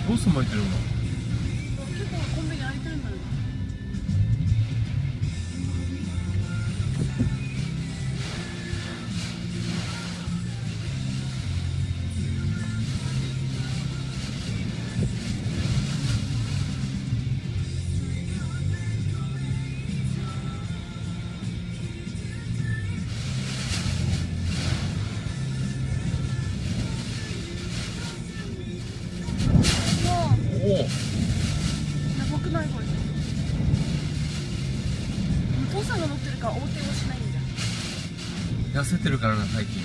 ボス巻いてるの。結構コンビニ空いてるんだよ。おお。やばくないこれ。お父さんが乗ってるから横転はしないんだよ。痩せてるからな最近。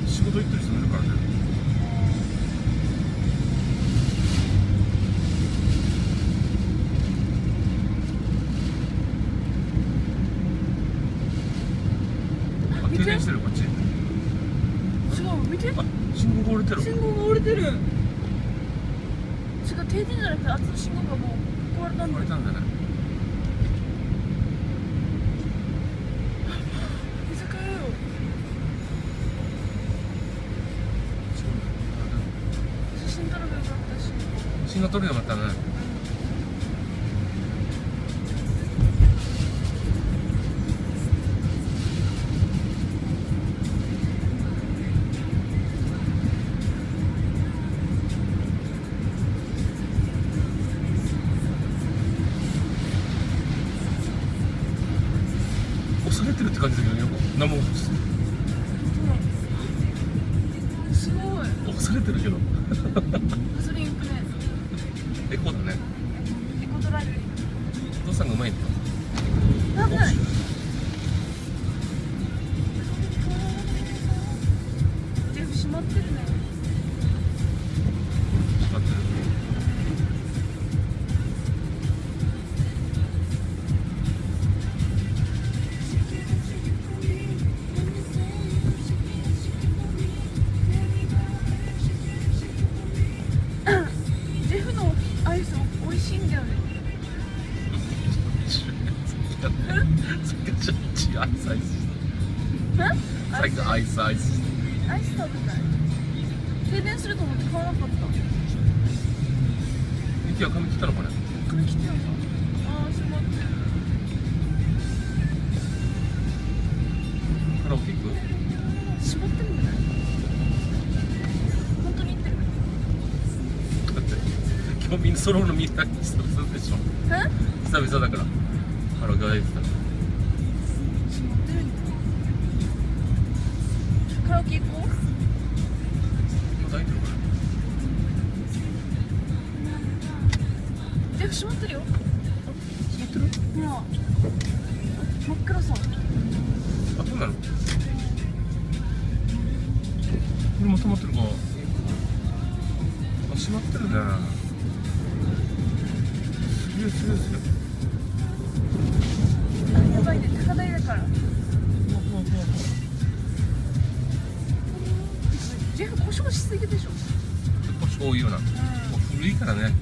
仕事行ってる人もいるからね。あ、停電してるこっち。違う、見て。あ、信号が折れてる。信号が折れてる。違う、停電じゃなくて、あっちの信号がもう壊れたんだよ。折れたんだね。居酒屋よ。写真撮ればよかったし。信号取れなかったね。押されてるって感じだけどね。何もすごい。押されてるけど。ガソリン浮くね。エコだね。エコドライブ。お父さんがうまいんだ。なんない。全部閉まってるね。閉まってる。ジェフのアイス美味しいんだよね。さっきちょっとアイスアイス。さっきアイスアイス。アイス食べたい。停電すると思って買わなかった。雪は髪切ったのかね。髪切ってよ。ああ、閉まってる。カラオケ行く？閉まってるんじゃない？本当に行ってる。だって今日みんな揃うの見た久々でしょ。久々だからカラオケは行ってた。閉まってるんだ。カラオケ行こう。まだ開いてるかな。ジェフ閉まってるよ。閉まってる？ほら。真っ暗さ。あ、そうなの？これも止まってるか。あ、閉まってるね。すげえすげえすげえ。やばいね、高台だから。ジェフ故障しすぎでしょ。結構そういうな。もう古いからね。